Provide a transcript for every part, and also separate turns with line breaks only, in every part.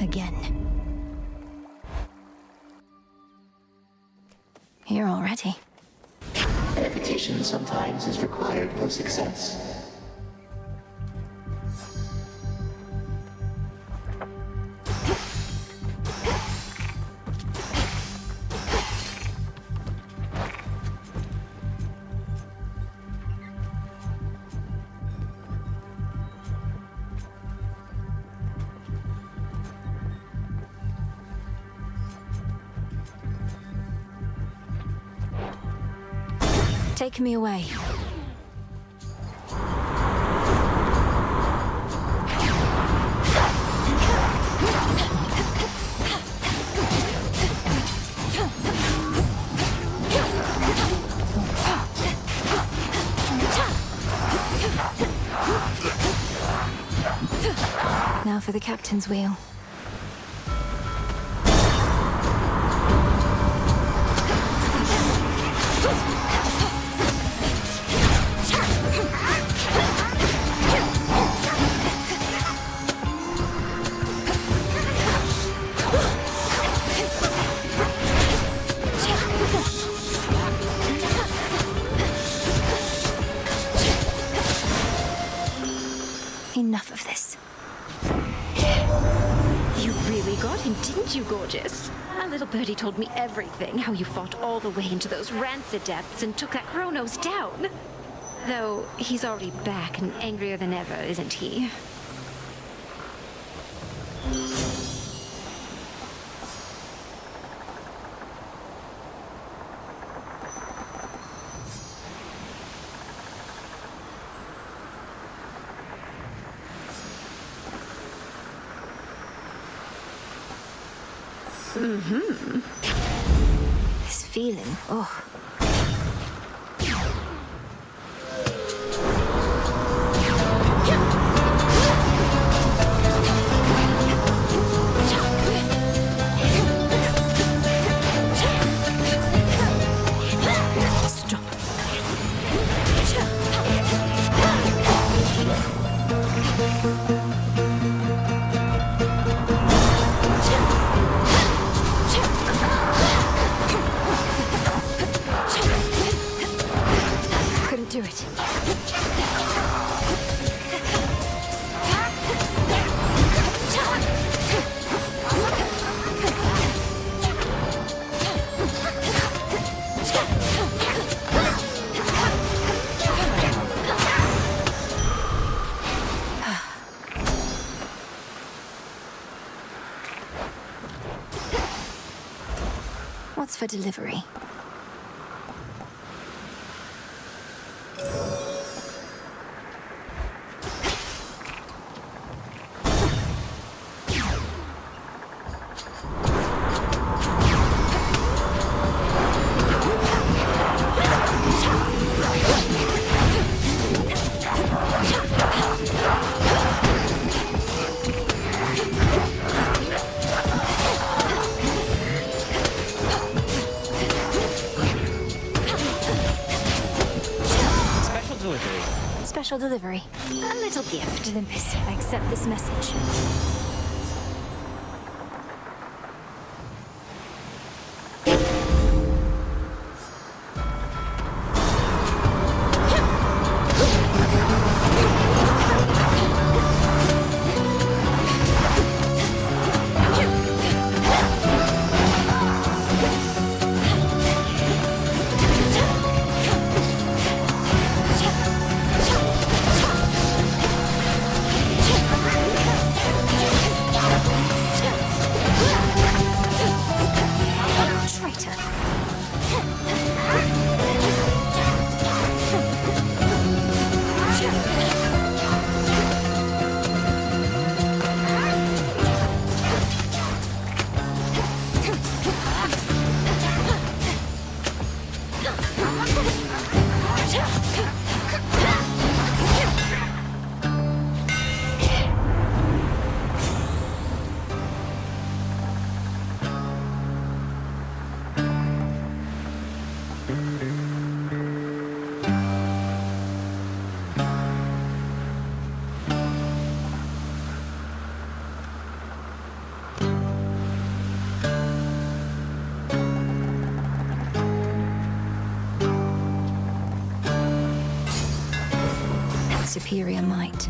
Again. Here already.
Repetition sometimes is required for success.
Take me away. Now for the captain's wheel. Enough of this.
You really got him, didn't you, gorgeous? A little birdie told me everything, how you fought all the way into those rancid depths and took that Chronos down. Though, he's already back and angrier than ever, isn't he?
This feeling, oh. Stop. Do it. What's for delivery? Special delivery.
A little gift.
Olympus, I accept this message. Superior might.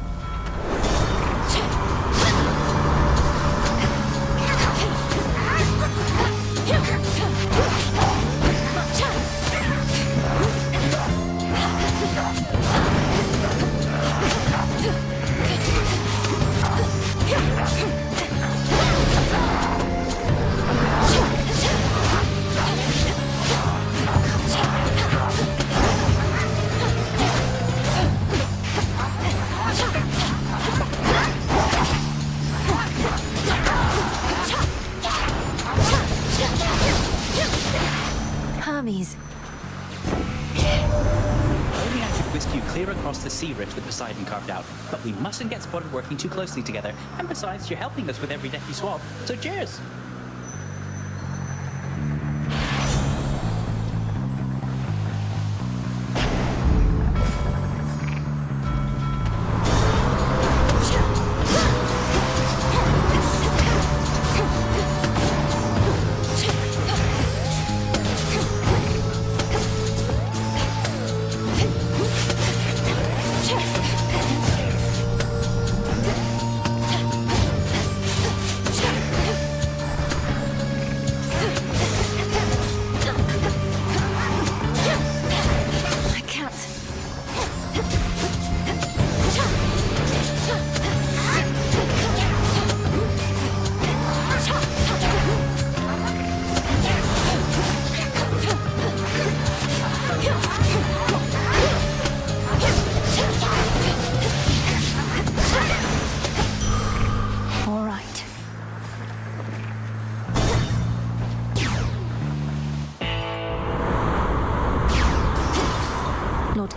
Hermes.
Only I could whisk you clear across the sea ridge with Poseidon carved out, but we mustn't get spotted working too closely together. And besides, you're helping us with every deck you swap, so cheers!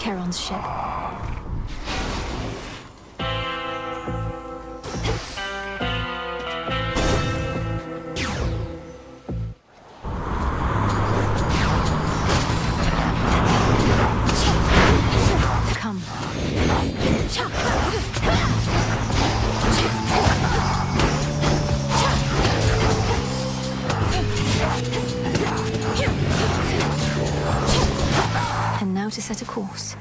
Charon's ship. Come. And now to set a course.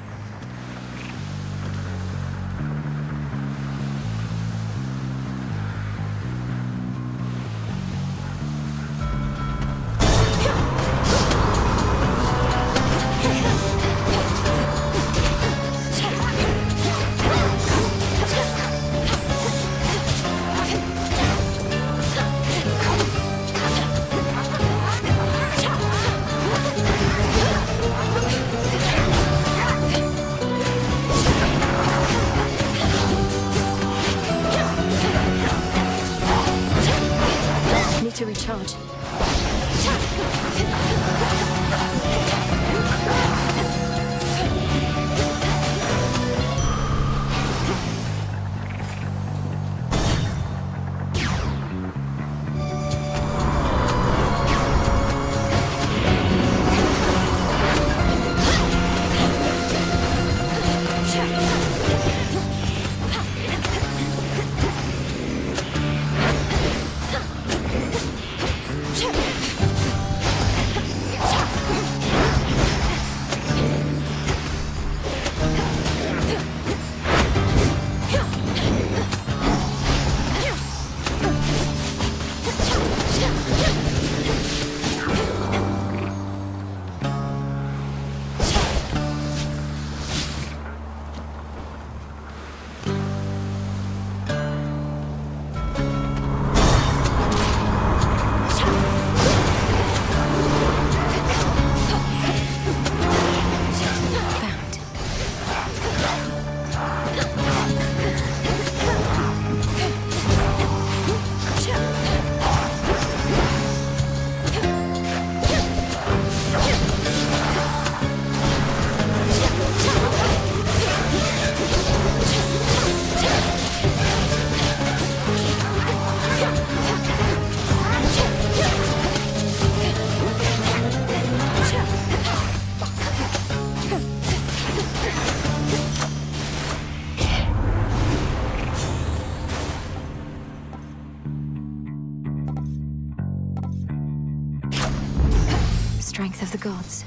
gods.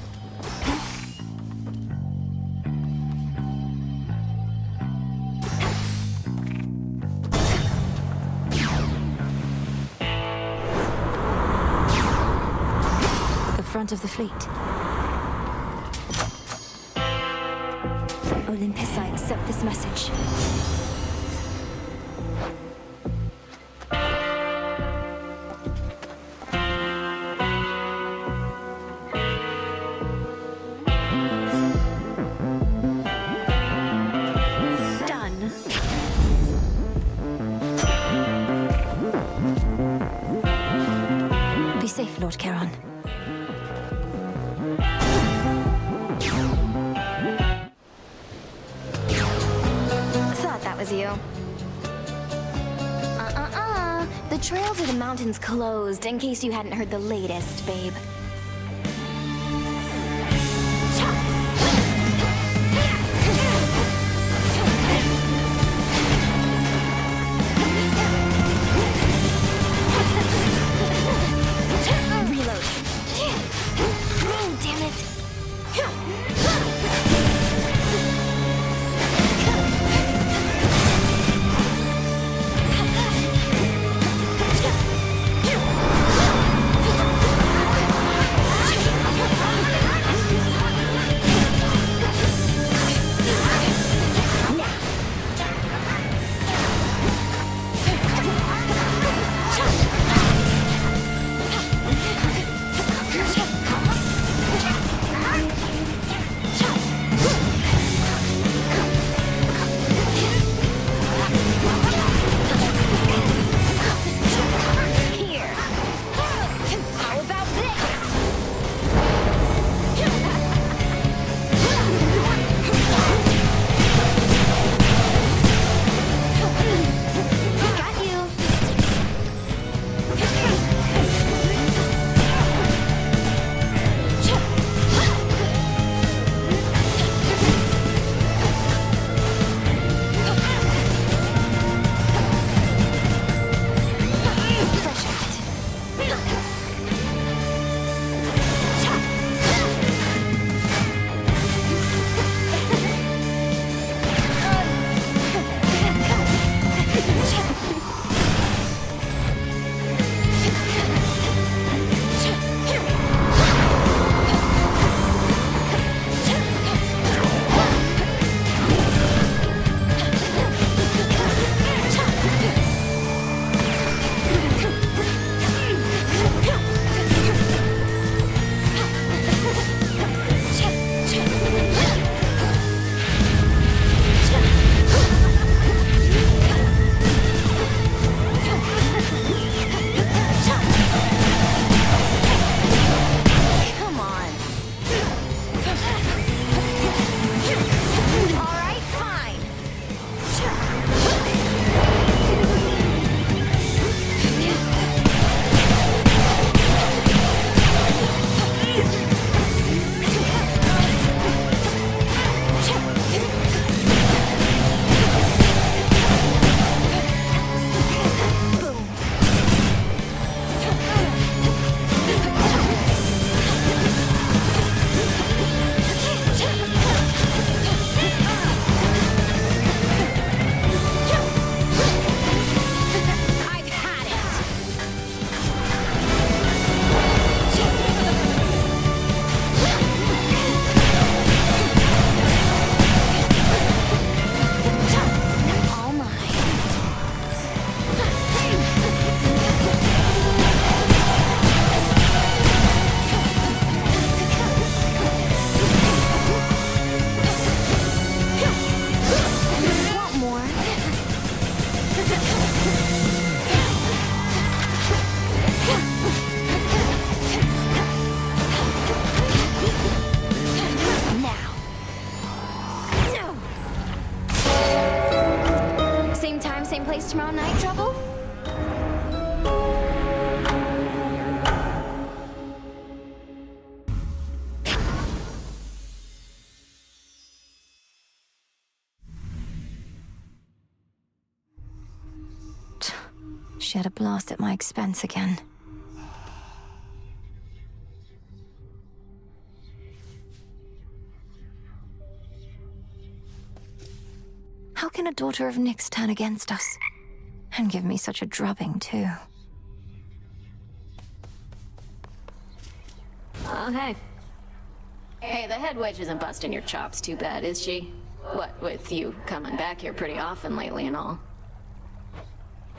The front of the fleet. Olympus, I accept this message.
Done.
Be safe, Lord Charon.
Thought that was you. The trail to the mountain's closed, in case you hadn't heard the latest, babe. Reload. Oh, damn it. tomorrow night, Trouble?
She had a blast at my expense again. How can a daughter of Nyx turn against us? And give me such a drubbing, too.
Oh, hey. Hey, the head wedge isn't busting your chops too bad, is she? What, with you coming back here pretty often lately and all?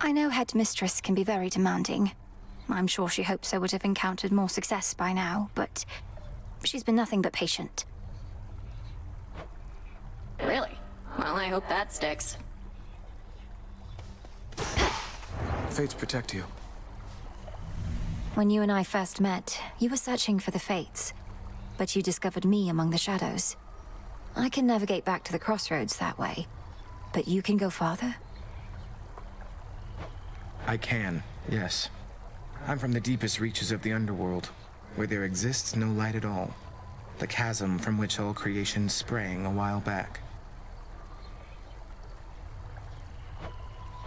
I know Headmistress can be very demanding. I'm sure she hopes I would have encountered more success by now, but she's been nothing but patient.
Really? Well, I hope that sticks.
Fates protect you.
When you and I first met, you were searching for the Fates, but you discovered me among the shadows. I can navigate back to the crossroads that way, but you can go farther?
I can, yes. I'm from the deepest reaches of the underworld, where there exists no light at all. The chasm from which all creation sprang a while back.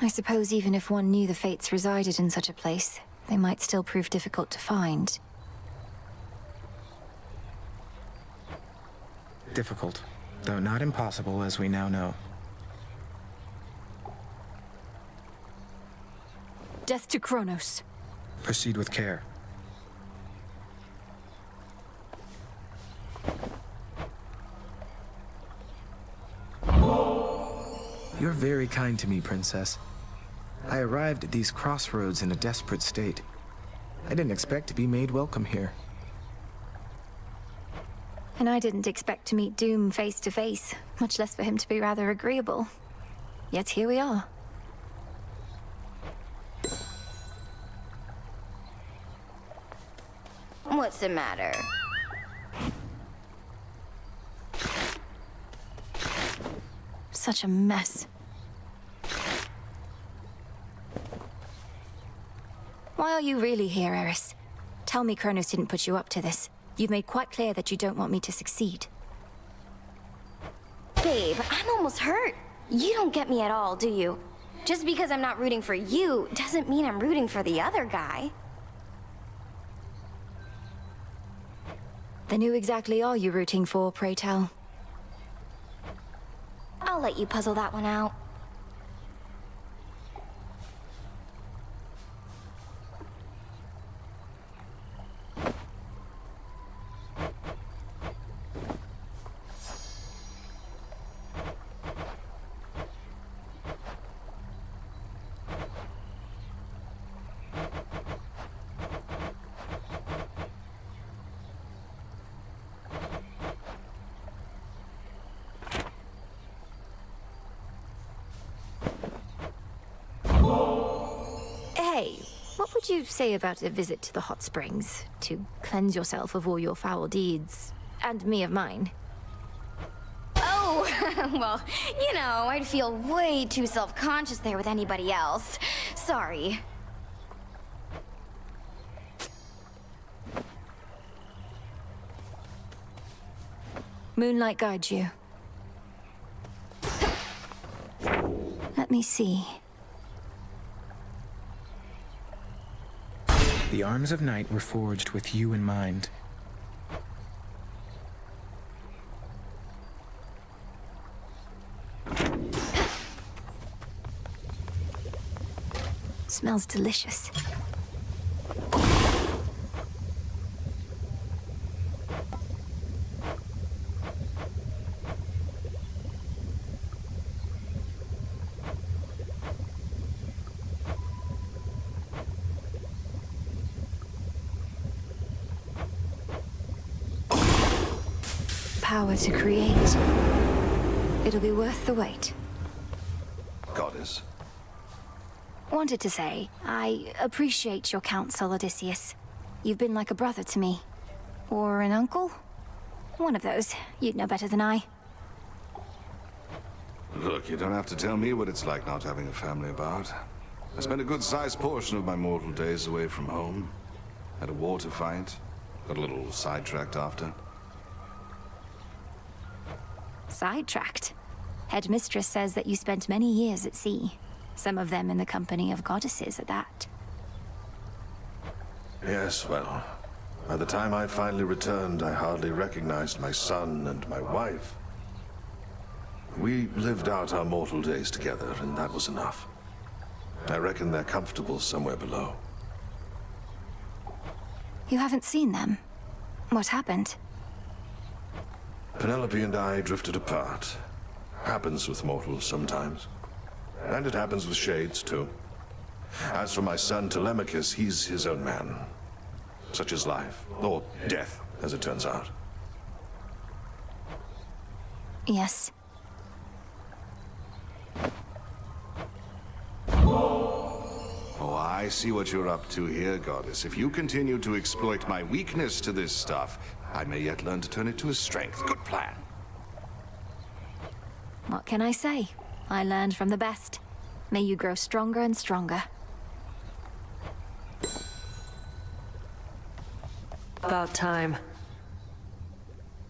I suppose even if one knew the Fates resided in such a place, they might still prove difficult to find.
Difficult, though not impossible as we now know.
Death to Chronos.
Proceed with care. You're very kind to me, Princess. I arrived at these crossroads in a desperate state. I didn't expect to be made welcome here.
And I didn't expect to meet Doom face to face, much less for him to be rather agreeable. Yet here we are.
What's the matter?
Such a mess. Why are you really here, Eris? Tell me Chronos didn't put you up to this. You've made quite clear that you don't want me to succeed.
Babe, I'm almost hurt. You don't get me at all, do you? Just because I'm not rooting for you doesn't mean I'm rooting for the other guy.
Then who exactly are you rooting for, pray tell?
I'll let you puzzle that one out.
Hey, what would you say about a visit to the hot springs? To cleanse yourself of all your foul deeds, and me of mine?
Oh, well, you know, I'd feel way too self-conscious there with anybody else. Sorry.
Moonlight guides you. Let me see.
The arms of night were forged with you in mind.
Smells delicious. Power to create. It'll be worth the wait.
Goddess.
Wanted to say, I appreciate your counsel, Odysseus. You've been like a brother to me. Or an uncle? One of those. You'd know better than I.
Look, you don't have to tell me what it's like not having a family about. I spent a good-sized portion of my mortal days away from home. Had a war to fight. Got a little sidetracked after.
Sidetracked. Headmistress says that you spent many years at sea. Some of them in the company of goddesses at that.
Yes, well, by the time I finally returned, I hardly recognized my son and my wife. We lived out our mortal days together, and that was enough. I reckon they're comfortable somewhere below.
You haven't seen them? What happened?
Penelope and I drifted apart. Happens with mortals sometimes. And it happens with shades, too. As for my son Telemachus, he's his own man. Such is life. Or death, as it turns out.
Yes.
Oh, I see what you're up to here, Goddess. If you continue to exploit my weakness to this stuff, I may yet learn to turn it to a strength. Good plan.
What can I say? I learned from the best. May you grow stronger and stronger.
About time.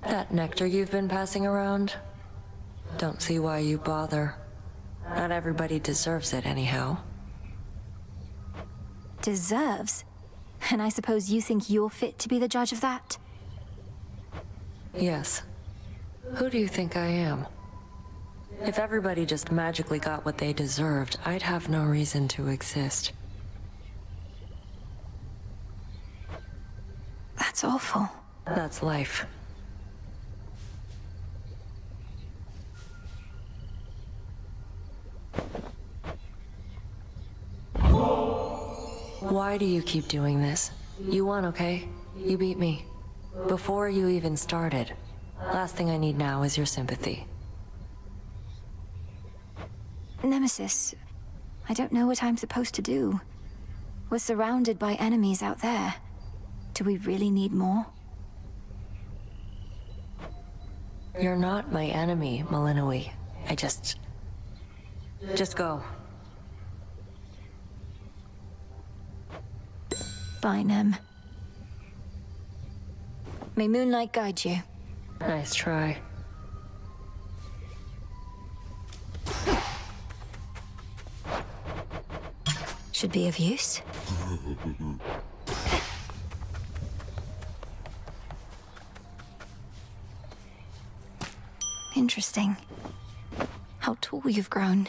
That nectar you've been passing around? Don't see why you bother. Not everybody deserves it anyhow.
Deserves? And I suppose you think you're fit to be the judge of that?
Yes. Who do you think I am? If everybody just magically got what they deserved, I'd have no reason to exist.
That's awful.
That's life. Why do you keep doing this? You won, okay? You beat me. Before you even started. Last thing I need now is your sympathy.
Nemesis, I don't know what I'm supposed to do. We're surrounded by enemies out there. Do we really need more?
You're not my enemy, Malinois. Just go.
Bye, Nem. May moonlight guide you.
Nice try.
Should be of use. Interesting. How tall you've grown.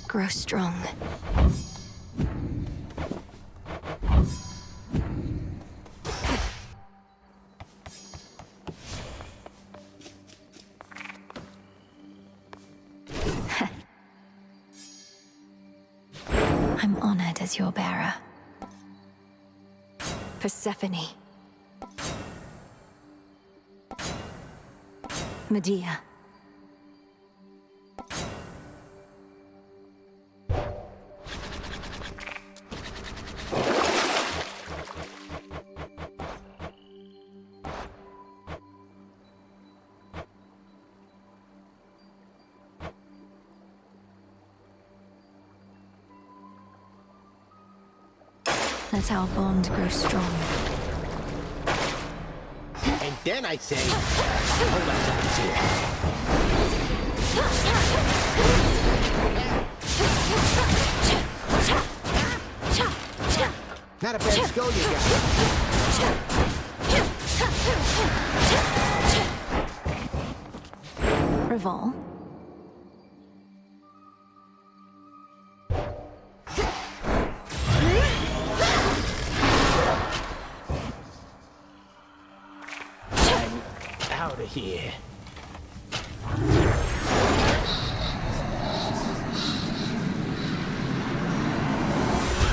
Grow strong. I'm honored as your bearer. Persephone. Medea. Let our bond grow strong.
And then I say, hold up to not a bad skill you got.
Revol.
Out of here.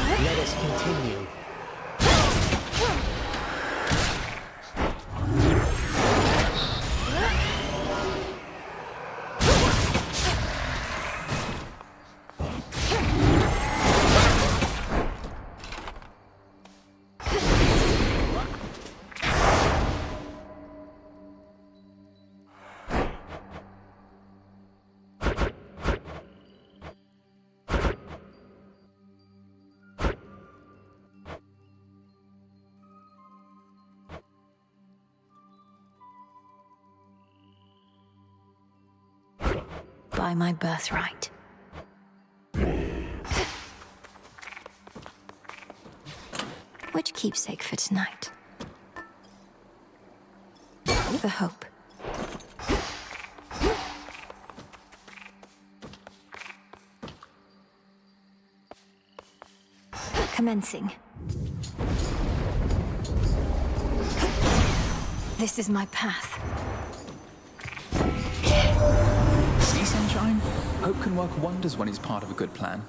Let us continue.
By my birthright. Which keepsake for tonight? The hope. Commencing. This is my path.
See, Sunshine? Hope can work wonders when it's part of a good plan.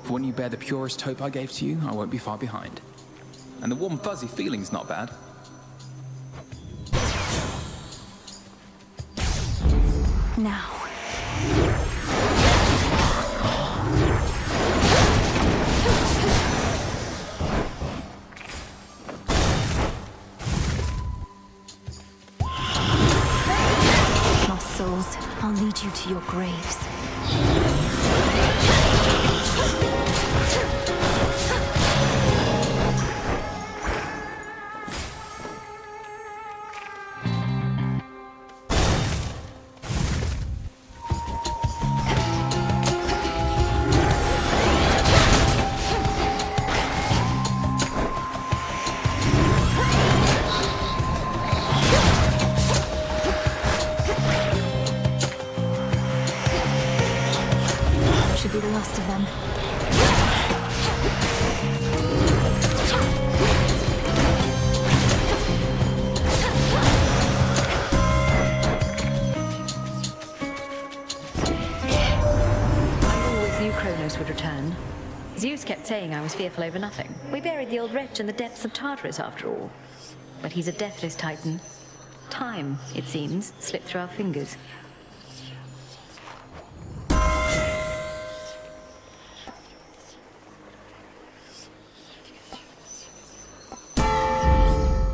For when you bear the purest hope I gave to you, I won't be far behind. And the warm fuzzy feeling's not bad.
Now. Lost souls, I'll lead you to your graves. Should be the last of them.
I always knew Chronos would return. Zeus kept saying I was fearful over nothing. We buried the old wretch in the depths of Tartarus after all. But he's a deathless titan. Time, it seems, slipped through our fingers.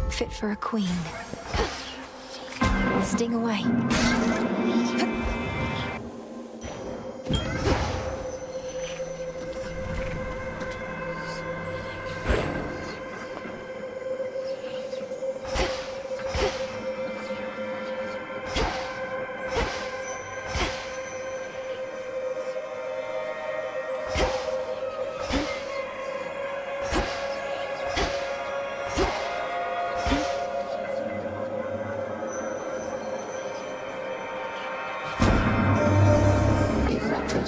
Fit for a queen. Sting away.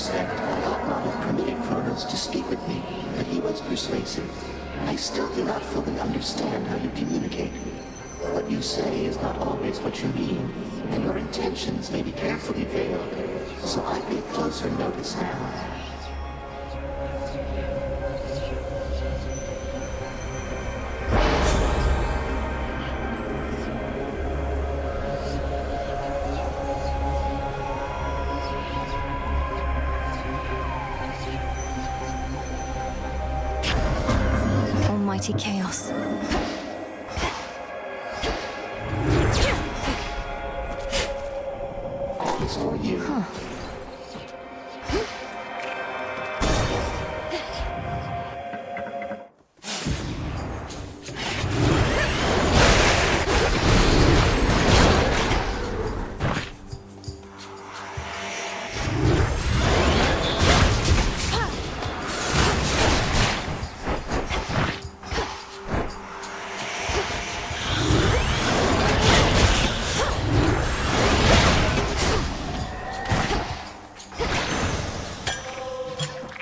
I ought not have permitted Chronos to speak with me, but he was persuasive. I still do not fully understand how you communicate. What you say is not always what you mean, and your intentions may be carefully veiled, so I pay closer notice now.
Almighty chaos.
It's for you.
Huh.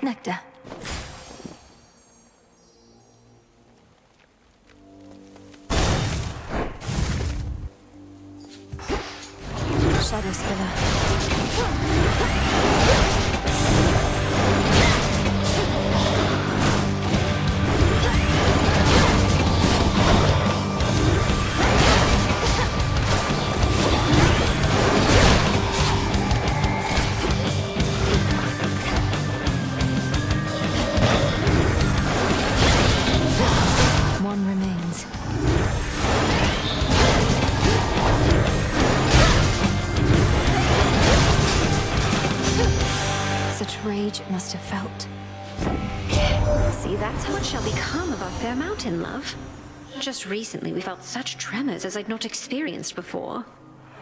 Nectar. Shadow Scylla. One remains. Such rage it must have felt.
See, that's how it shall become of our fair mountain, love. Just recently we felt such tremors as I'd not experienced before.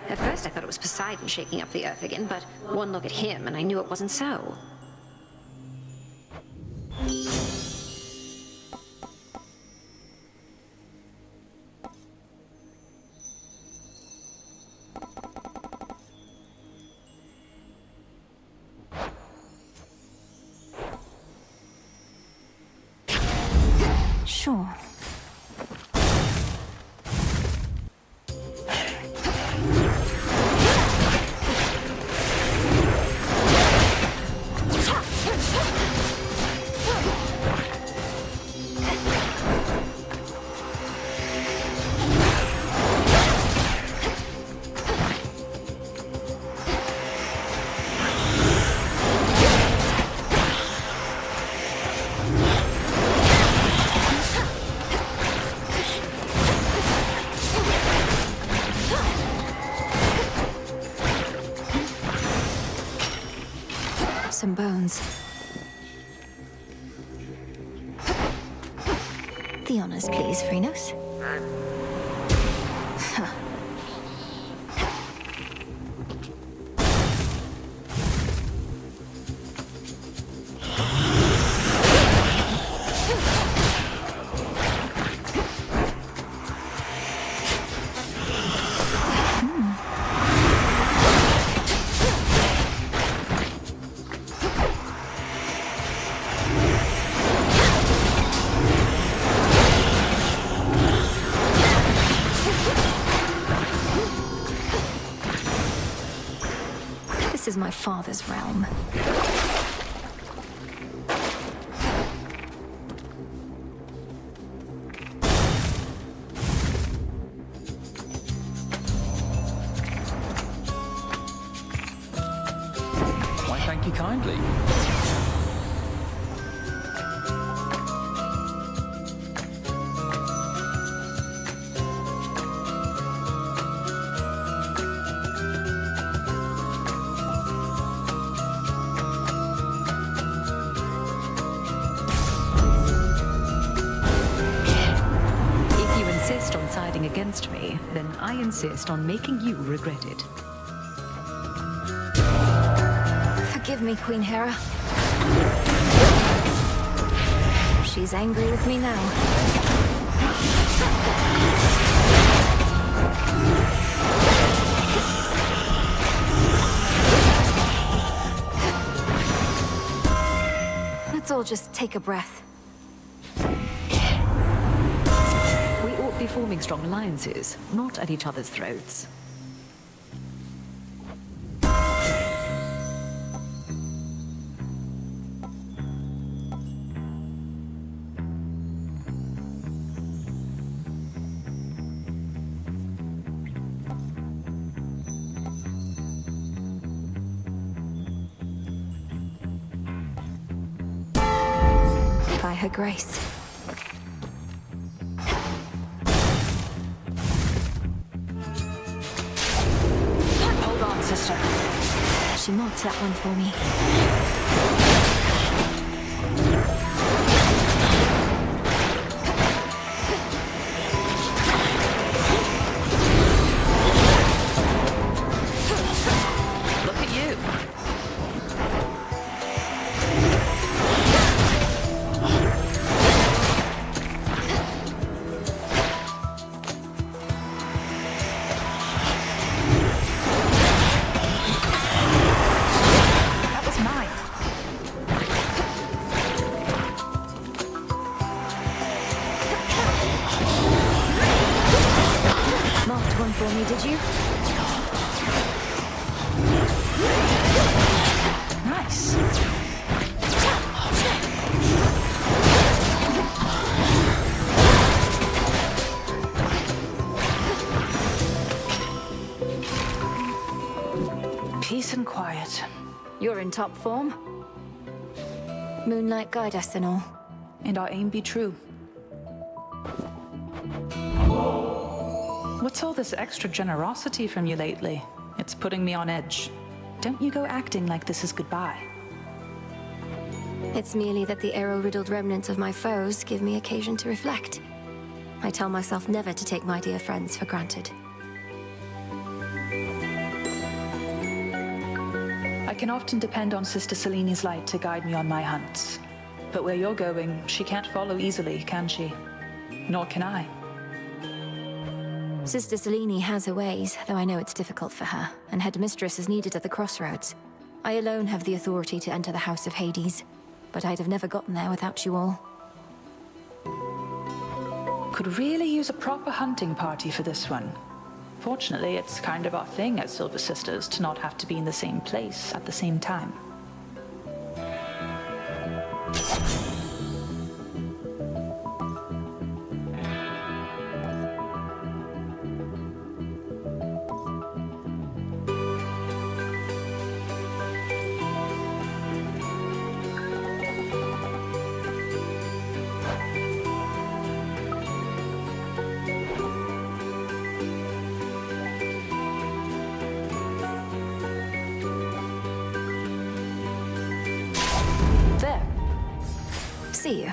At first I thought it was Poseidon shaking up the earth again, but one look at him and I knew it wasn't so.
Sure. Some bones. The honors, please, Chronos. This is my father's realm.
Why, thank you kindly.
Against me, then I insist on making you regret it.
Forgive me, Queen Hera. She's angry with me now. Let's all just take a breath.
Be forming strong alliances, not at each other's throats.
By her grace.
Sister.
She marked that one for me.
Look at you.
For me, did you?
Nice.
Peace and quiet.
You're in top form. Moonlight guide us and all.
And our aim be true. What's all this extra generosity from you lately? It's putting me on edge. Don't you go acting like this is goodbye.
It's merely that the arrow-riddled remnants of my foes give me occasion to reflect. I tell myself never to take my dear friends for granted.
I can often depend on Sister Seleni's light to guide me on my hunts. But where you're going, she can't follow easily, can she? Nor can I.
Sister Selene has her ways, though I know it's difficult for her, and Headmistress is needed at the crossroads. I alone have the authority to enter the House of Hades, but I'd have never gotten there without you all.
Could really use a proper hunting party for this one. Fortunately, it's kind of our thing as Silver Sisters to not have to be in the same place at the same time.
See you.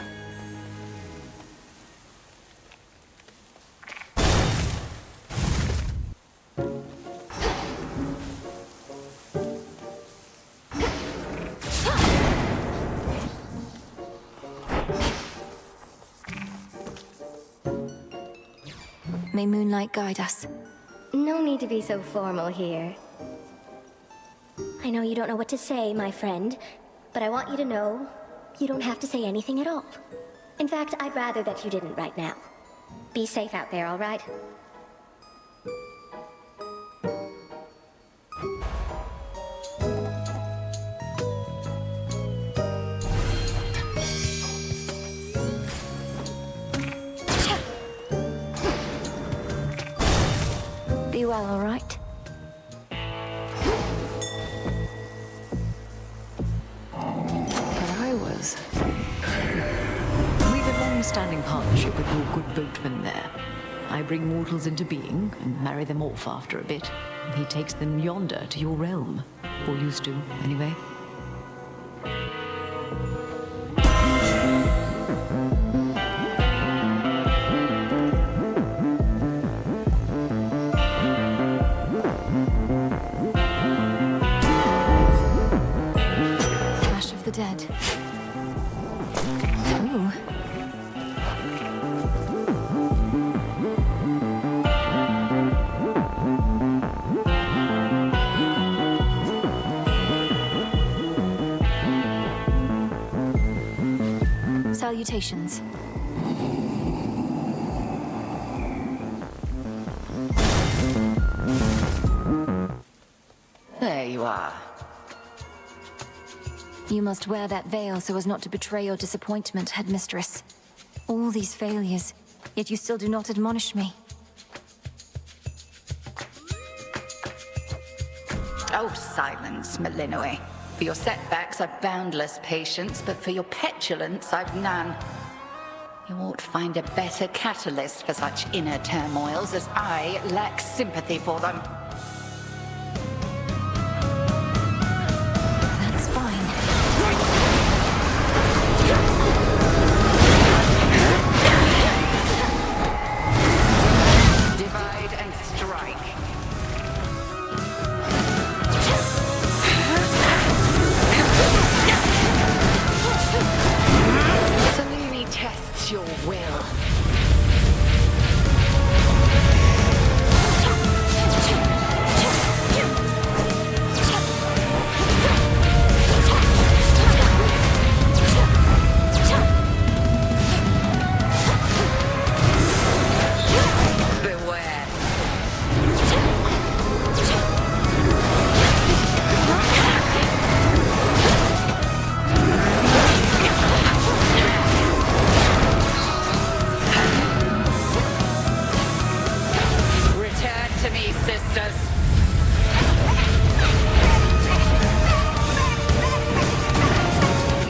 May moonlight guide us.
No need to be so formal here. I know you don't know what to say, my friend, but I want you to know you don't have to say anything at all. In fact, I'd rather that you didn't right now. Be safe out there, all right?
Be well, all right?
We've a long-standing partnership with your good boatman there. I bring mortals into being and marry them off after a bit. He takes them yonder to your realm. Or used to, anyway.
Flash of the dead. Ooh. Salutations.
There you are.
You must wear that veil so as not to betray your disappointment, headmistress. All these failures, yet you still do not admonish me.
Oh, silence, Malinoe. For your setbacks, I've boundless patience, but for your petulance, I've none. You ought to find a better catalyst for such inner turmoils, as I lack sympathy for them.
That's fine.
Divide and strike. Selene tests your will. Beware. Return to me, sisters.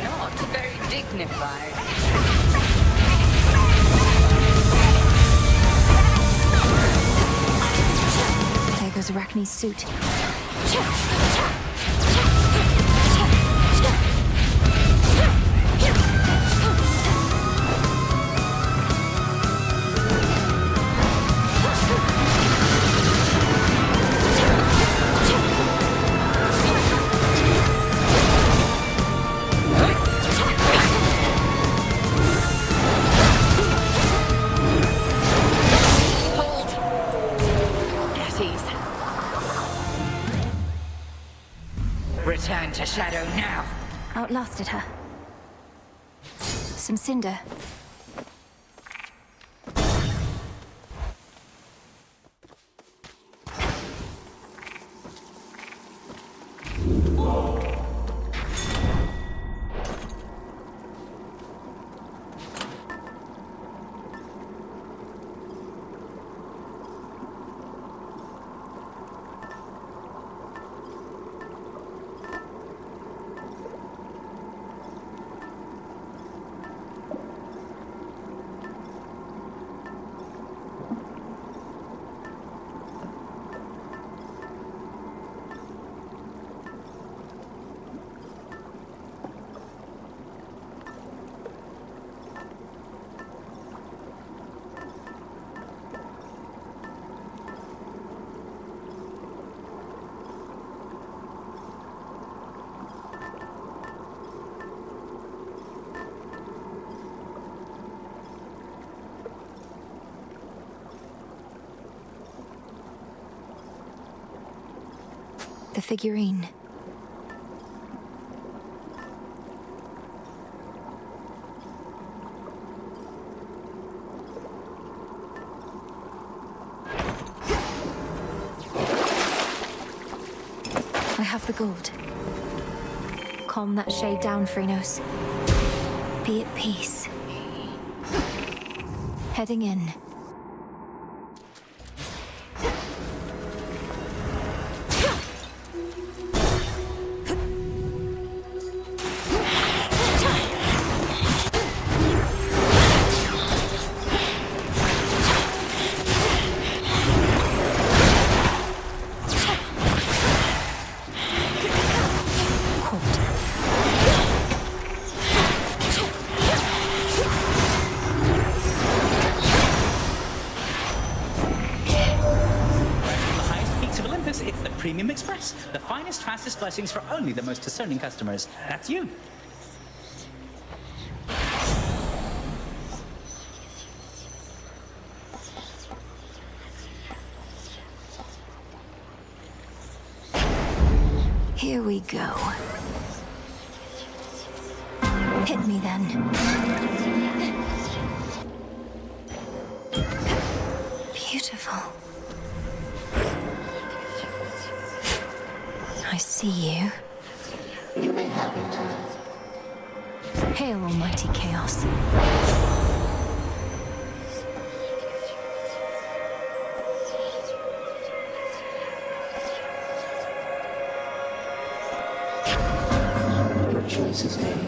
Not very dignified.
There goes Arachne's suit.
Hold. At ease. Return to shadow now.
Outlasted her. Some cinder. the figurine. I have the gold. Calm that shade down, Chronos. Be at peace. Heading in.
Premium Express. The finest, fastest blessings for only the most discerning customers. That's you.
Here we go. Hit me then. Beautiful. I see you.
You may have it.
Hail, almighty chaos.
Your choice is made.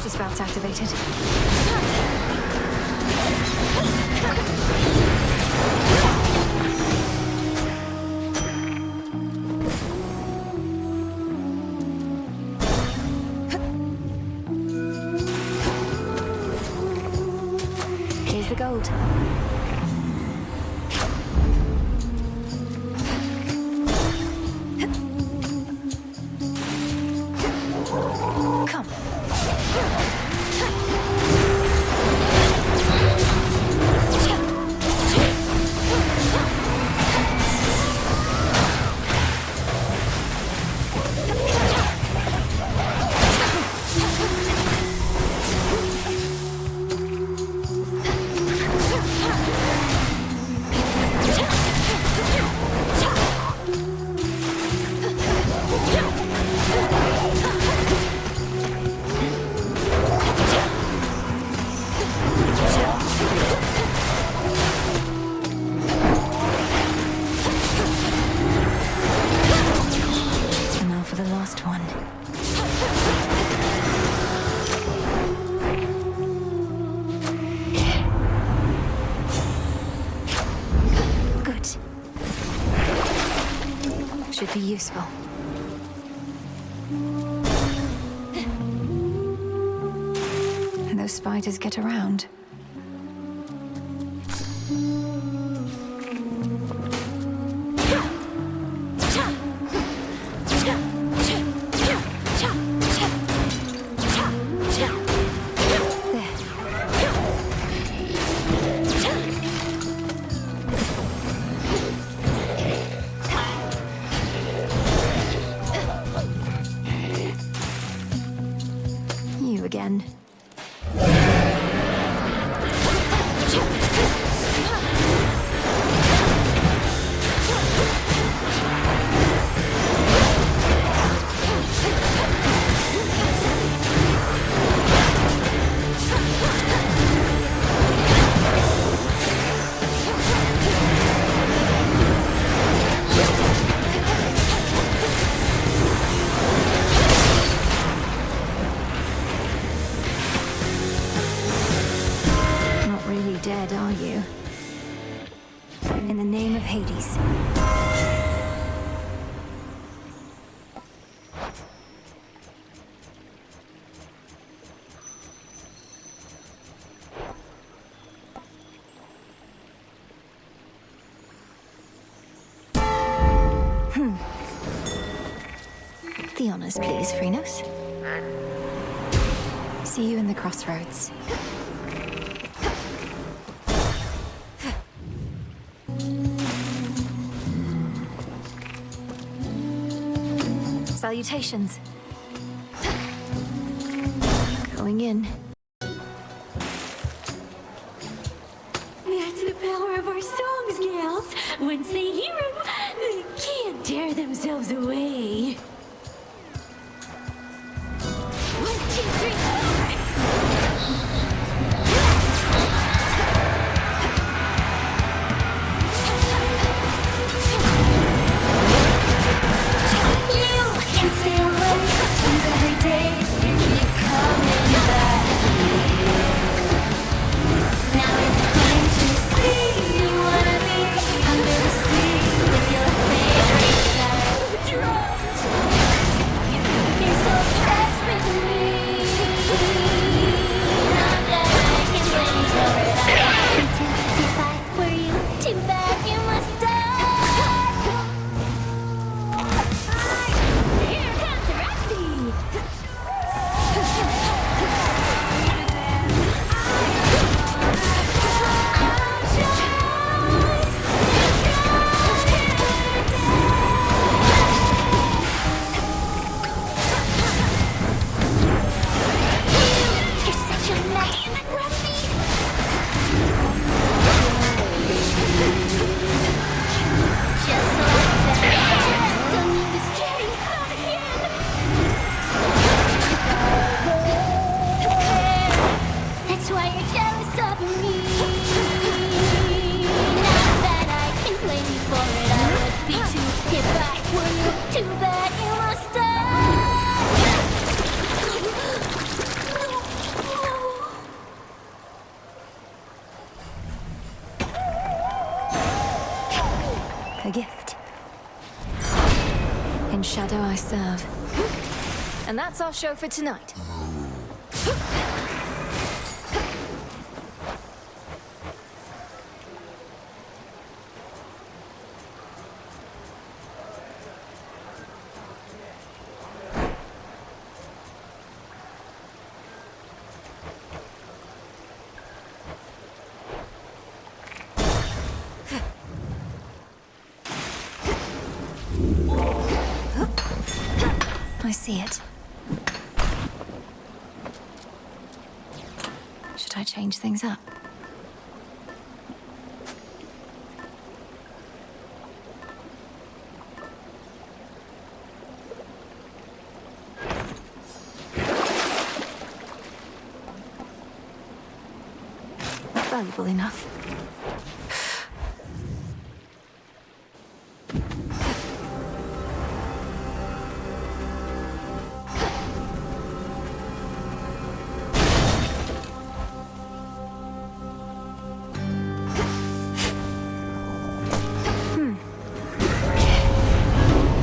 Spouts activated. Here's the gold. Come. Be useful. And those spiders get around. Again. Dead, are you? In the name of Hades. The honors, please, Chronos. See you in the crossroads. Salutations. Going in.
That's the power of our songs, gals. Once they hear them, they can't tear themselves away. 1, 2, 3, 4!
A gift. In shadow I serve. And that's our show for tonight. I see it. Should I change things up? Valuable enough.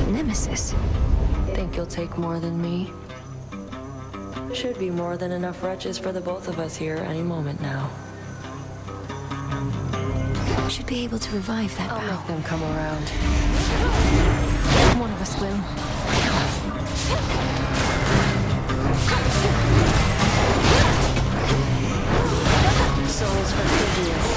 Nemesis.
Think you'll take more than me? Should be more than enough wretches for the both of us here any moment now.
Should be able to revive that bow.
I'll make them come around.
One of us will.
Souls for Phidias.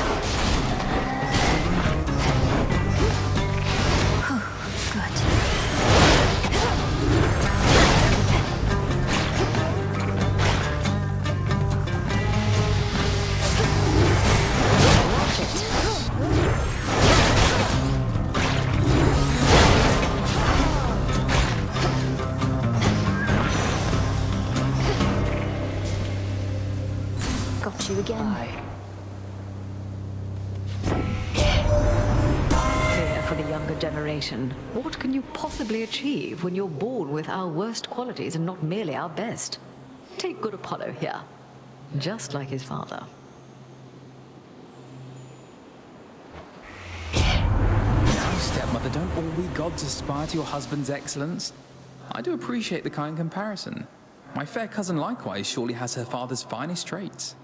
Got you again.
Fear for the younger generation. What can you possibly achieve when you're born with our worst qualities and not merely our best? Take good Apollo here. Just like his father.
Now, stepmother, don't all we gods aspire to your husband's excellence? I do appreciate the kind comparison. My fair cousin likewise surely has her father's finest traits.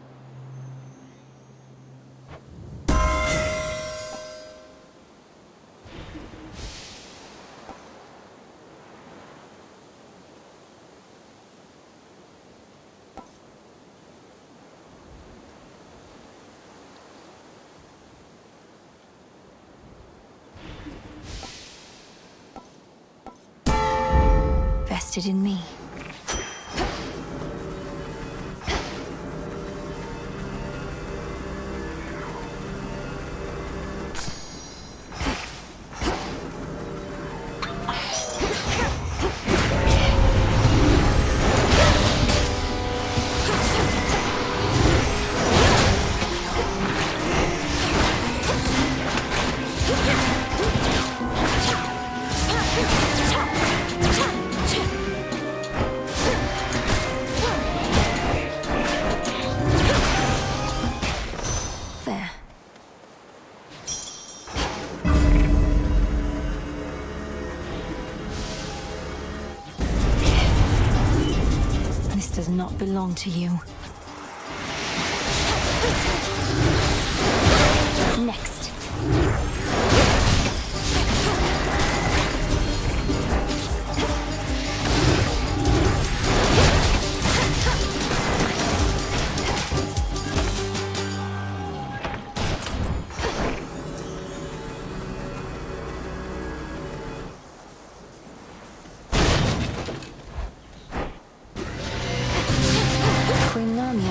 invested in me. Does not belong to you. Next.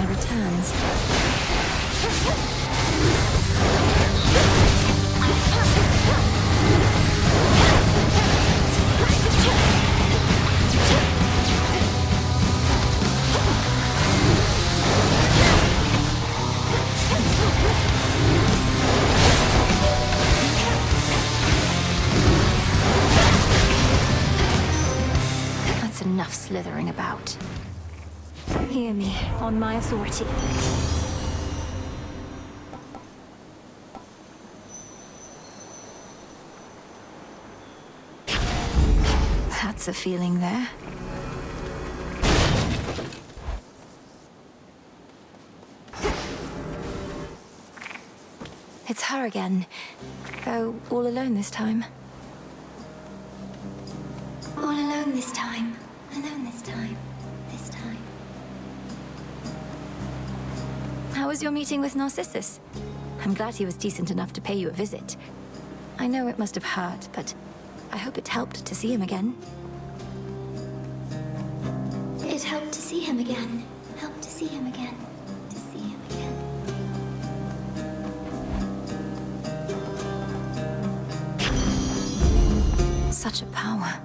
Returns. That's enough slithering about. Hear me, on my authority. That's a feeling there. It's her again, though all alone this time.
All alone this time. Alone this time.
How was your meeting with Narcissus? I'm glad he was decent enough to pay you a visit. I know it must have hurt, but I hope it helped to see him again.
It helped to see him again. Helped to see him again. To see him
again. Such a power.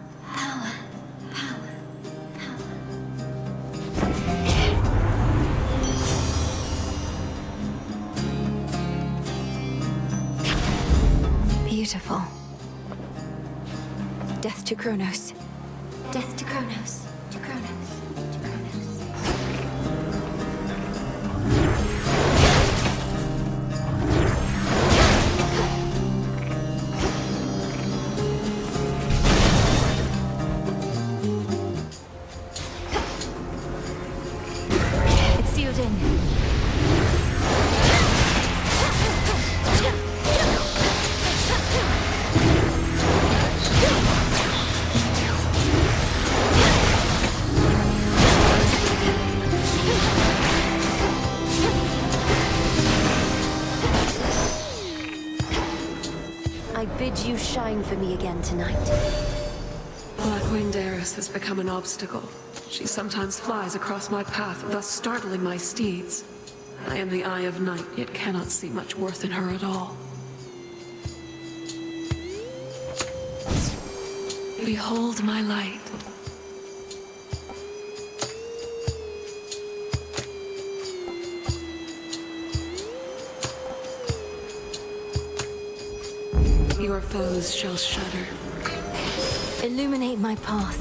Beautiful. Death to Chronos.
Death to Chronos. To Chronos. To Chronos.
It's sealed in. I bid you shine for me again tonight.
Black-winged Eris has become an obstacle. She sometimes flies across my path, thus startling my steeds. I am the Eye of Night, yet cannot see much worth in her at all. Behold my light. Your foes shall shudder.
Illuminate my path.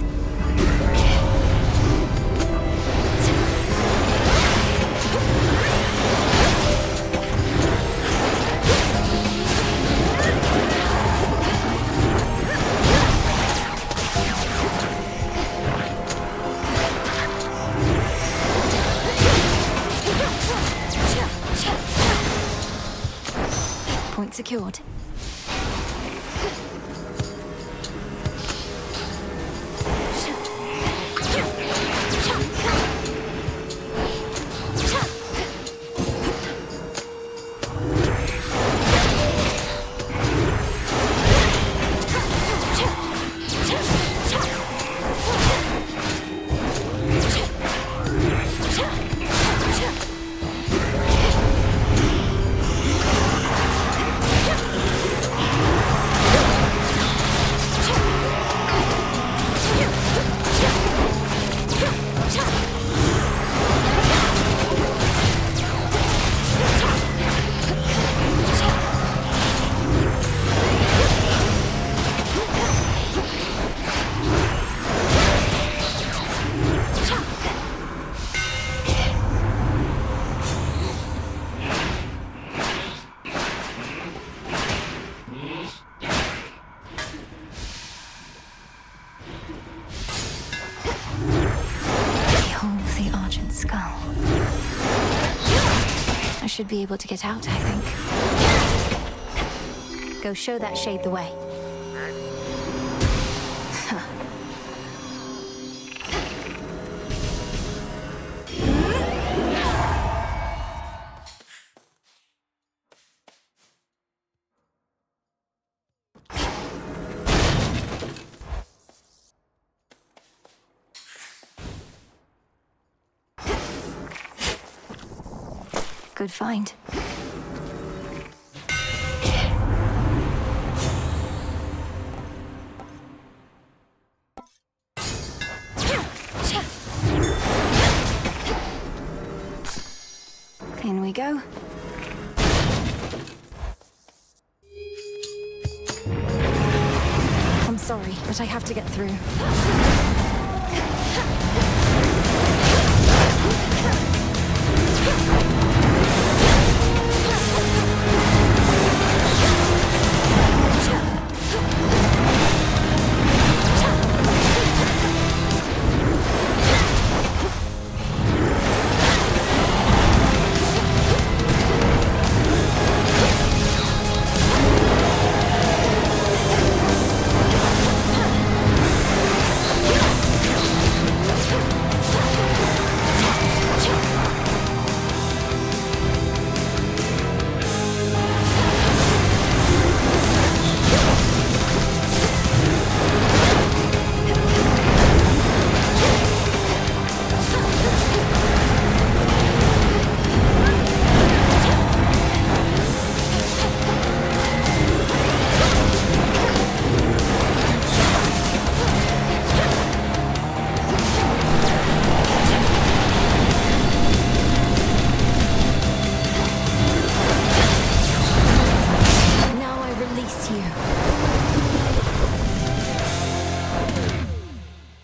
Point secured. should be able to get out, I think. Go show that shade the way. Good find. In we go. I'm sorry, but I have to get through.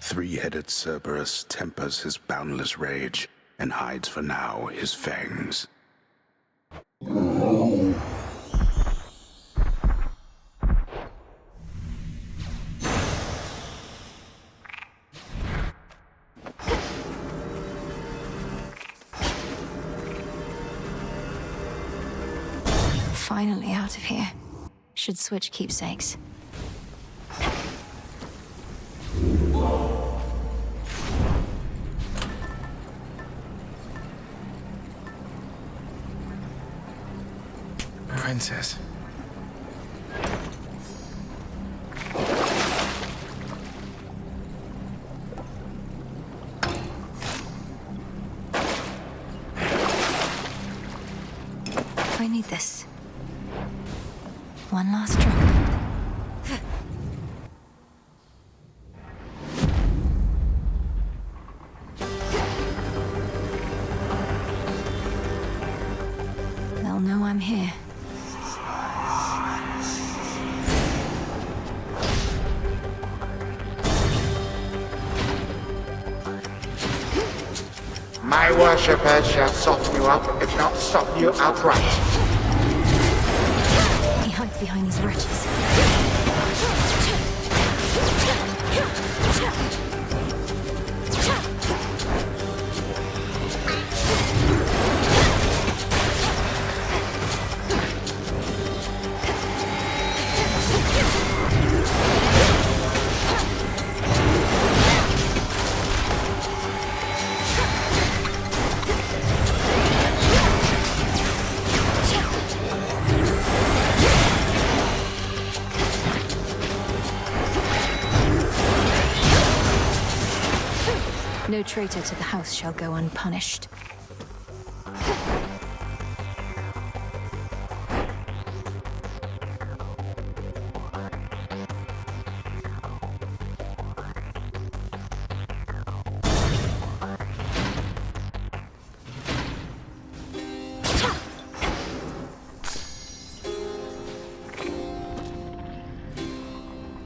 Three-headed Cerberus tempers his boundless rage and hides for now his fangs.
Finally out of here. Should switch keepsakes.
Princess.
I need this. One last drop. They'll know I'm here.
My worshippers shall soften you up, if not stop you outright.
He hides behind these wretches. No traitor to the house shall go unpunished.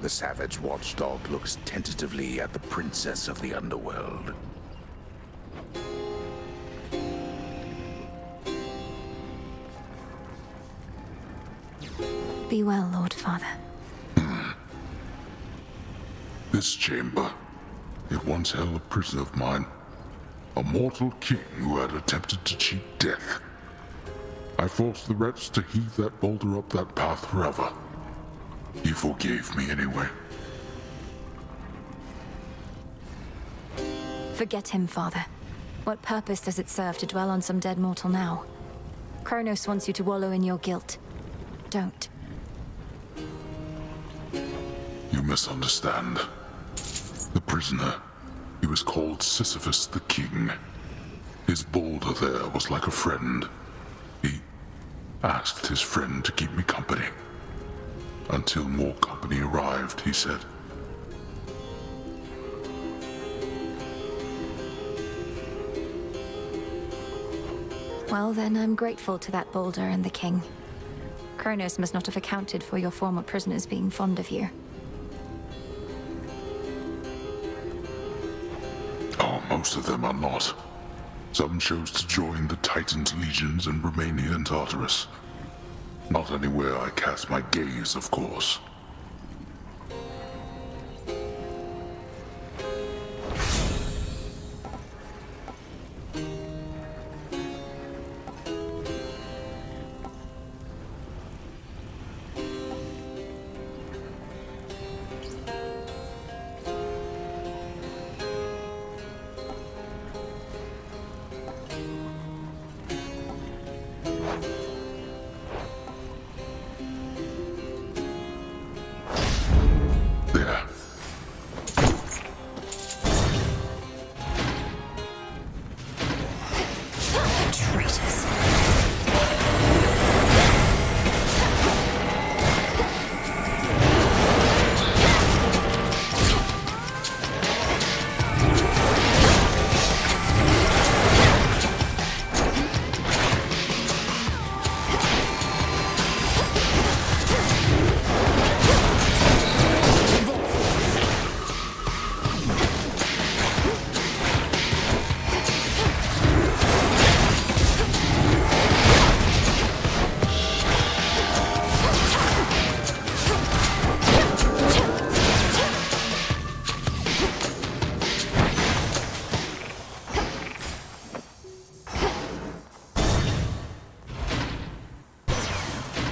The savage watchdog looks tentatively at the princess of the underworld.
Be well, Lord Father.
This chamber, it once held a prisoner of mine. A mortal king who had attempted to cheat death. I forced the wretch to heave that boulder up that path forever. He forgave me anyway.
Forget him, Father. What purpose does it serve to dwell on some dead mortal now? Chronos wants you to wallow in your guilt. Don't.
You misunderstand. The prisoner, he was called Sisyphus the King. His boulder there was like a friend. He asked his friend to keep me company. Until more company arrived, he said.
Well, then I'm grateful to that boulder and the king. Chronos must not have accounted for your former prisoners being fond of you.
Oh, most of them are not. Some chose to join the Titan's legions and remain here in Tartarus. Not anywhere I cast my gaze, of course.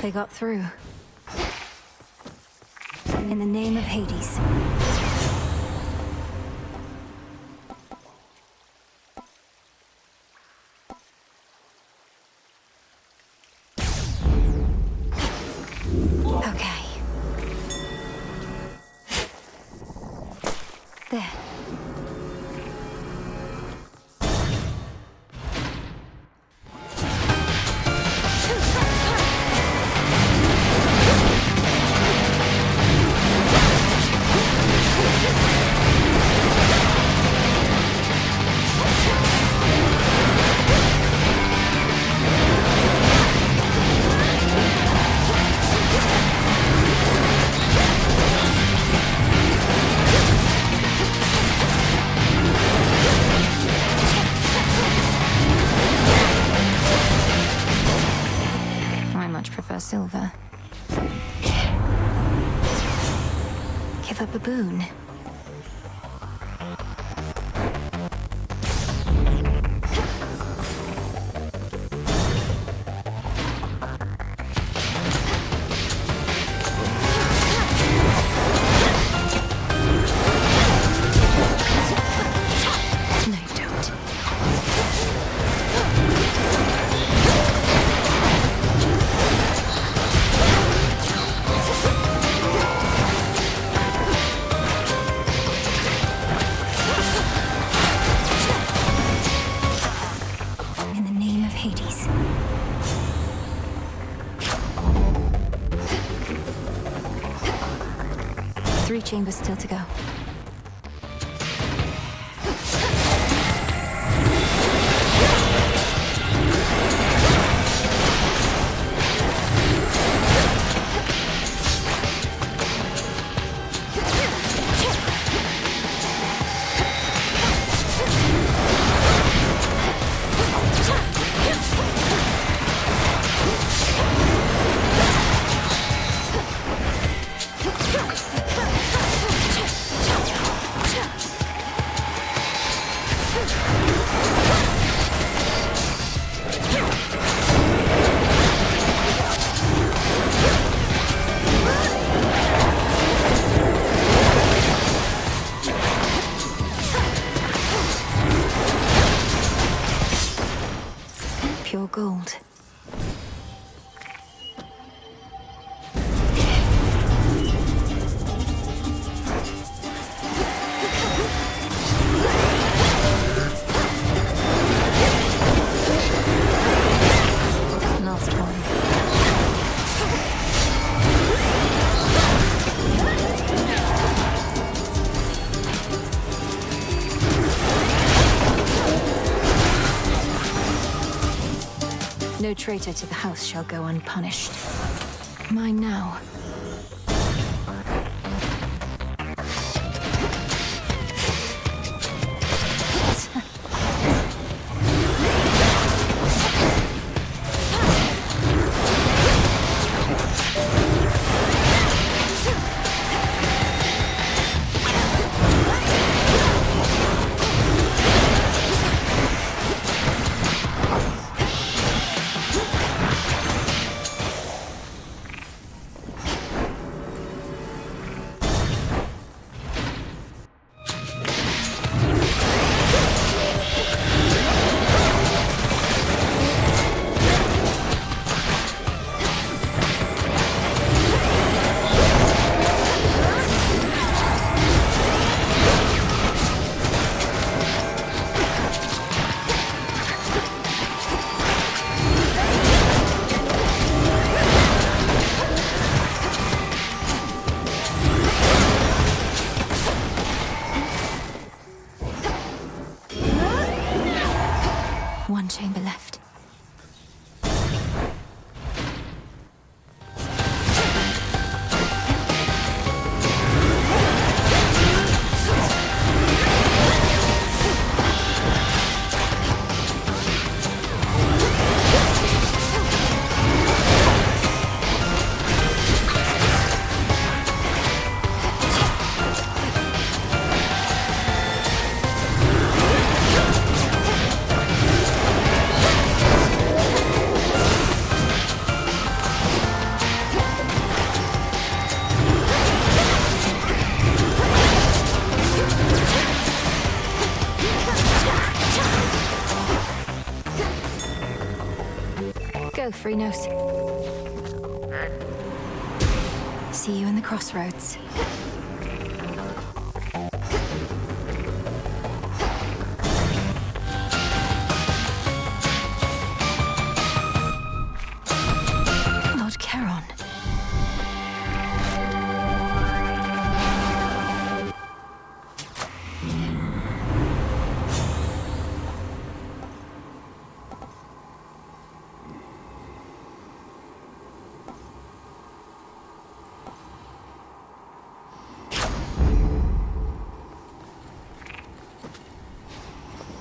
They got through. In the name of Hades. Okay. There. Silver. Give up a boon. Hades. 3 chambers still to go. No traitor to the house shall go unpunished. Mine now. One chamber left. Go, Chronos. See you in the crossroads. Lord Charon.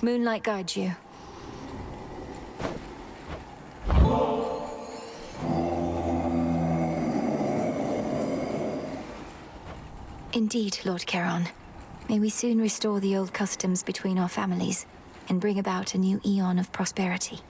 Moonlight guides you. Indeed, Lord Charon. May we soon restore the old customs between our families and bring about a new eon of prosperity.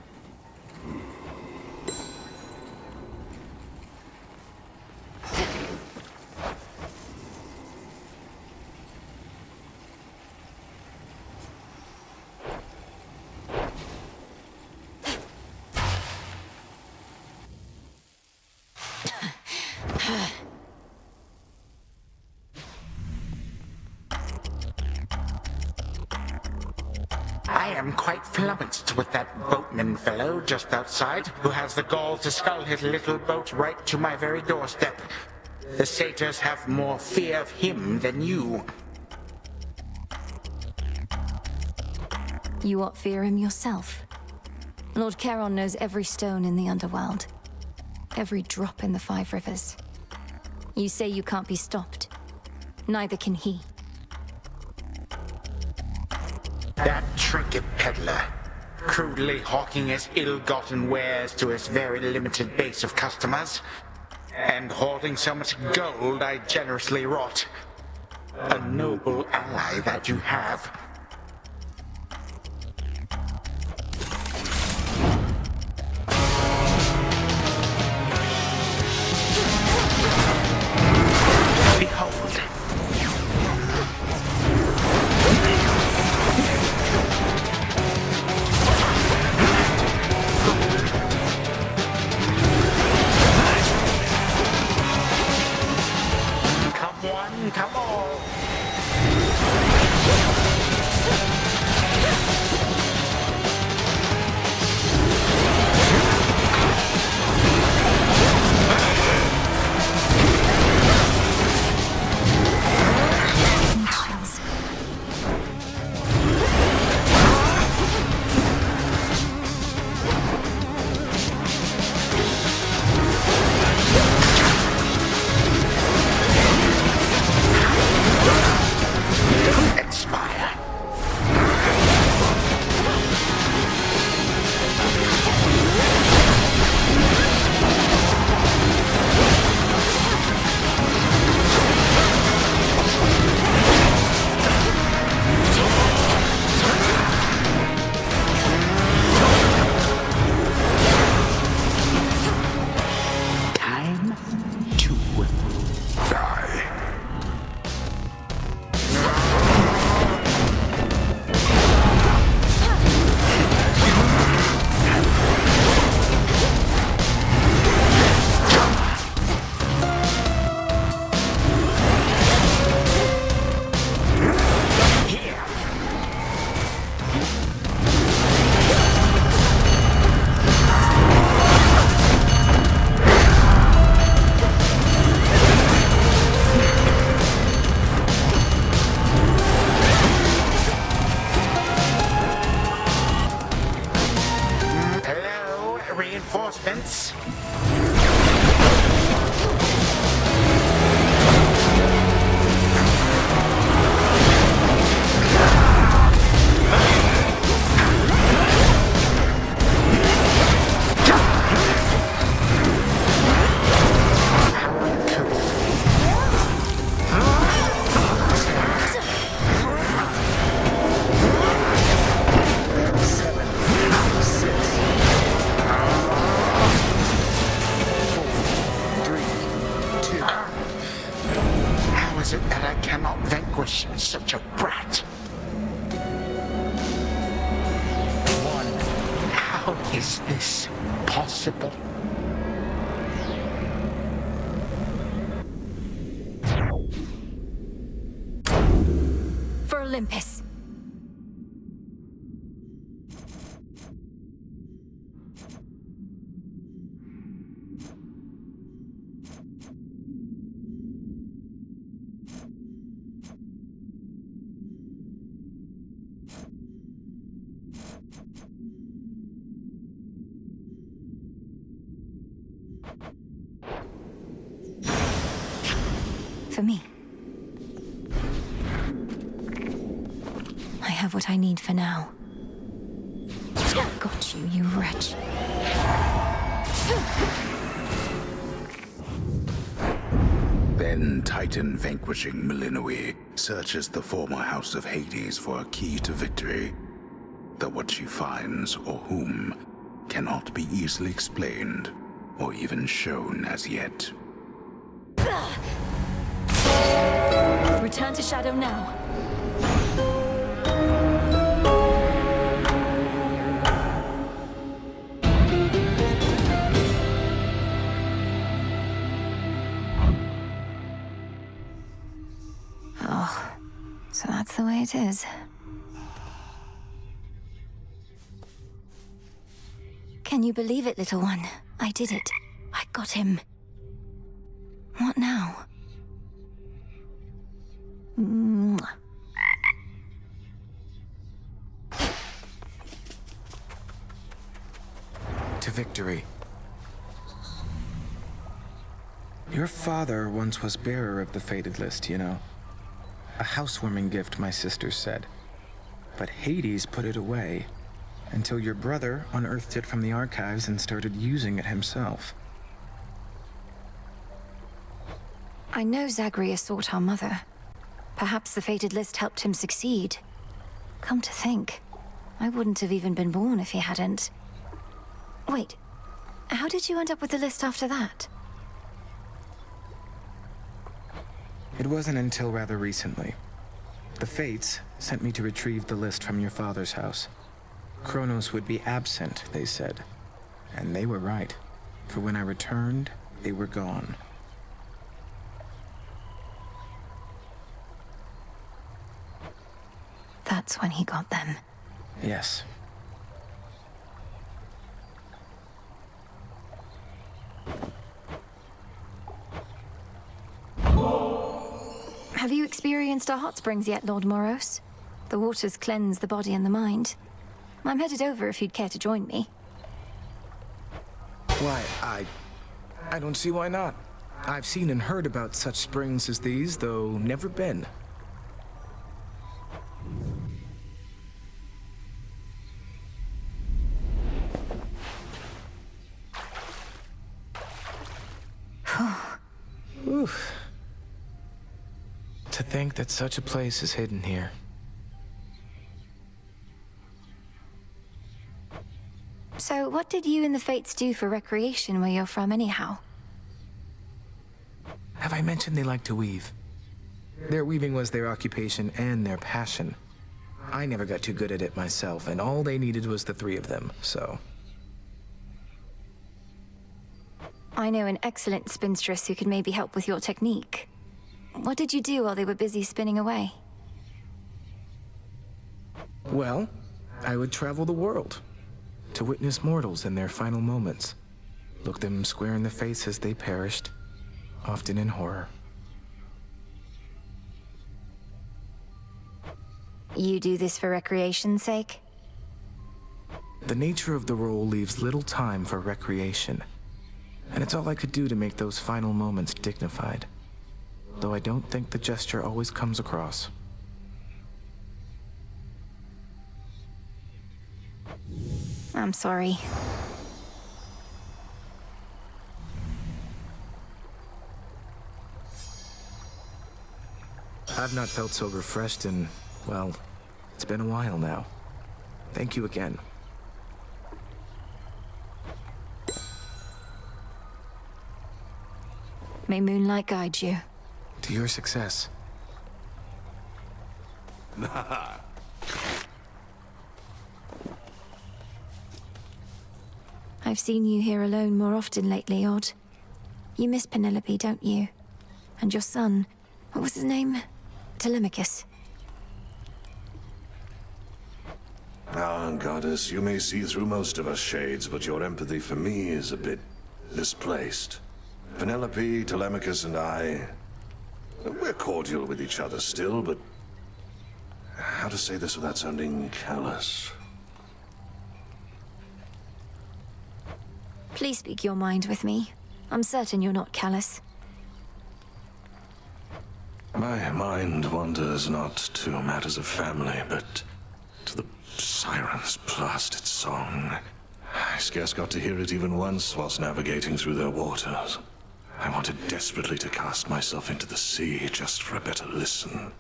I am quite flummoxed with that boatman fellow just outside, who has the gall to scull his little boat right to my very doorstep. The satyrs have more fear of him than you.
You ought fear him yourself. Lord Charon knows every stone in the underworld. Every drop in the 5 rivers. You say you can't be stopped. Neither can he.
That trinket peddler, crudely hawking his ill-gotten wares to his very limited base of customers, and hoarding so much gold I generously wrought. A noble ally that you have. Behold. Come on, come on. is it that I cannot vanquish such a brat? How is this possible?
For Olympus. For me. I have what I need for now. Got you, you wretch.
Then Titan vanquishing Millenoi searches the former house of Hades for a key to victory. Though what she finds, or whom, cannot be easily explained, or even shown as yet.
Return to Shadow now. Oh, so that's the way it is. Can you believe it, little one? I did it. I got him. What now? Mwah.
To victory. Your father once was bearer of the fated list, you know. A housewarming gift, my sister said. But Hades put it away until your brother unearthed it from the archives and started using it himself.
I know Zagreus sought our mother. Perhaps the fated list helped him succeed. Come to think, I wouldn't have even been born if he hadn't. Wait, how did you end up with the list after that?
It wasn't until rather recently. The Fates sent me to retrieve the list from your father's house. Chronos would be absent, they said. And they were right. For when I returned, they were gone.
That's when he got them.
Yes.
Have you experienced our hot springs yet, Lord Moros? The waters cleanse the body and the mind. I'm headed over if you'd care to join me.
Why, I don't see why not. I've seen and heard about such springs as these, though never been. Oof. To think that such a place is hidden here.
So, what did you and the Fates do for recreation where you're from anyhow?
Have I mentioned they like to weave? Their weaving was their occupation and their passion. I never got too good at it myself, and all they needed was the three of them, so...
I know an excellent spinstress who could maybe help with your technique. What did you do while they were busy spinning away?
Well, I would travel the world to witness mortals in their final moments. Look them square in the face as they perished, often in horror.
You do this for recreation's sake?
The nature of the role leaves little time for recreation, and it's all I could do to make those final moments dignified. Though I don't think the gesture always comes across.
I'm sorry.
I've not felt so refreshed in, well, it's been a while now. Thank you again.
May moonlight guide you.
To your success.
I've seen you here alone more often lately, Odd. You miss Penelope, don't you? And your son, what was his name? Telemachus.
Ah, Goddess, you may see through most of us shades, but your empathy for me is a bit misplaced. Penelope, Telemachus, and I... we're cordial with each other still, but... how to say this without sounding callous?
Please speak your mind with me. I'm certain you're not callous.
My mind wanders not to matters of family, but to the sirens' blasted song. I scarce got to hear it even once whilst navigating through their waters. I wanted desperately to cast myself into the sea just for a better listen.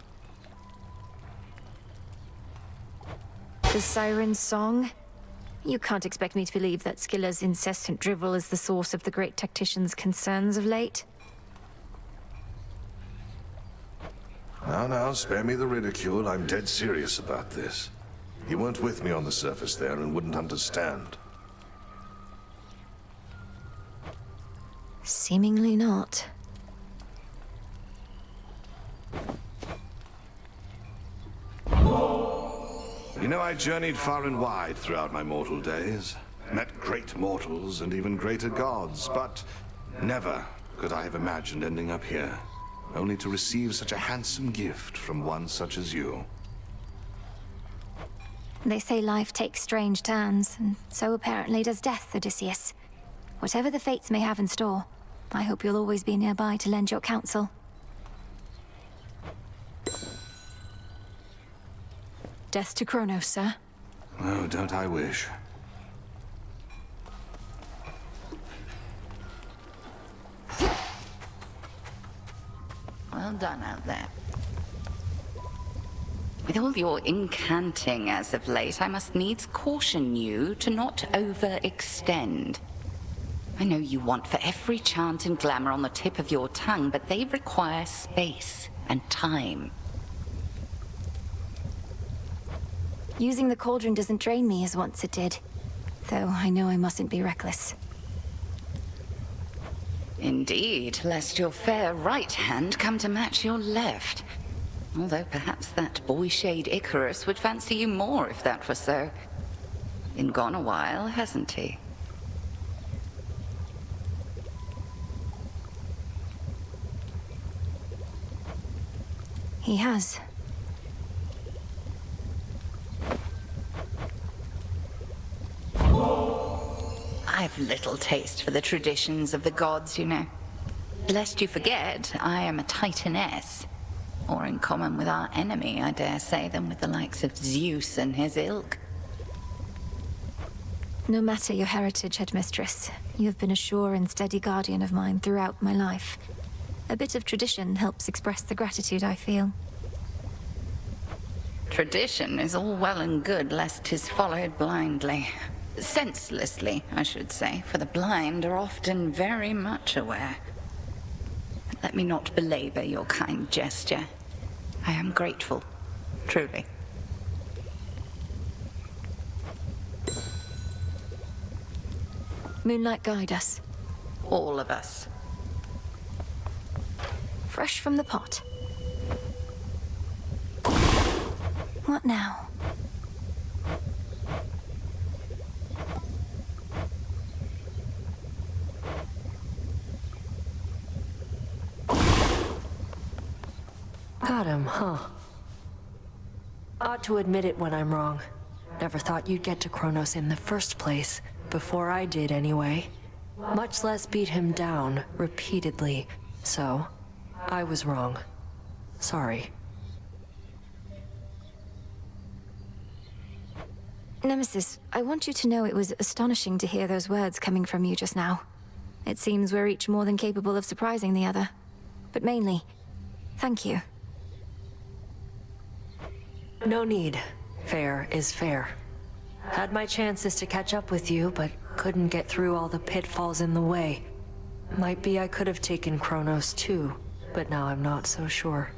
The siren's song? You can't expect me to believe that Scylla's incessant drivel is the source of the great tactician's concerns of late.
Now, spare me the ridicule. I'm dead serious about this. You weren't with me on the surface there and wouldn't understand.
Seemingly not.
You know, I journeyed far and wide throughout my mortal days. Met great mortals and even greater gods, but never could I have imagined ending up here. Only to receive such a handsome gift from one such as you.
They say life takes strange turns, and so apparently does death, Odysseus. Whatever the fates may have in store, I hope you'll always be nearby to lend your counsel. Death to Chronos, sir.
Oh, don't I wish.
Well done out there. With all your incanting as of late, I must needs caution you to not overextend. I know you want for every chant and glamour on the tip of your tongue, but they require space and time.
Using the cauldron doesn't drain me as once it did, though I know I mustn't be reckless.
Indeed, lest your fair right hand come to match your left. Although perhaps that boy-shade Icarus would fancy you more if that were so. Been gone a while, hasn't he?
He has.
I've little taste for the traditions of the gods, you know. Lest you forget, I am a Titaness. More in common with our enemy, I dare say, than with the likes of Zeus and his ilk.
No matter your heritage, Headmistress, you have been a sure and steady guardian of mine throughout my life. A bit of tradition helps express the gratitude I feel.
Tradition is all well and good, lest 'tis followed blindly. Senselessly, I should say, for the blind are often very much aware. Let me not belabor your kind gesture. I am grateful, truly.
Moonlight, guide us.
All of us.
Fresh from the pot. What now?
Got him, huh? Ought to admit it when I'm wrong. Never thought you'd get to Chronos in the first place. Before I did, anyway. Much less beat him down, repeatedly. So, I was wrong. Sorry.
Nemesis, I want you to know it was astonishing to hear those words coming from you just now. It seems we're each more than capable of surprising the other. But mainly, thank you.
No need. Fair is fair. Had my chances to catch up with you, but couldn't get through all the pitfalls in the way. Might be I could have taken Chronos too, but now I'm not so sure.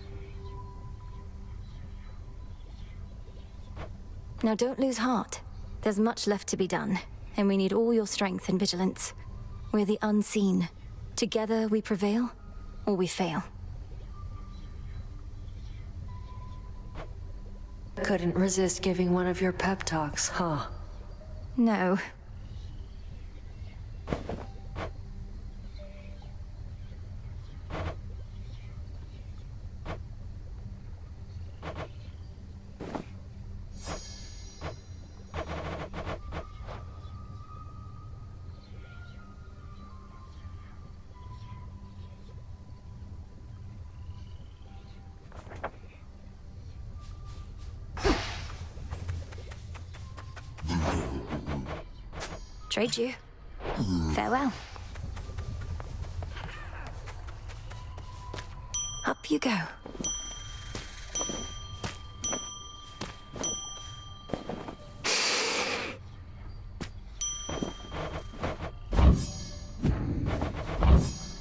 Now don't lose heart. There's much left to be done, and we need all your strength and vigilance. We're the unseen. Together we prevail, or we fail.
Couldn't resist giving one of your pep talks, huh?
No. Trade you. Farewell. Up you go.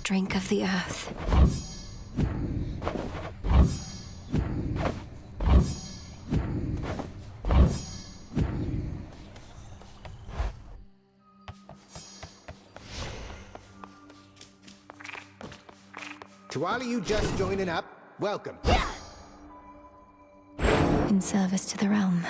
Drink of the earth.
To all of you just joining up, welcome.
In service to the realm.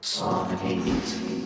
Spawn of Hades.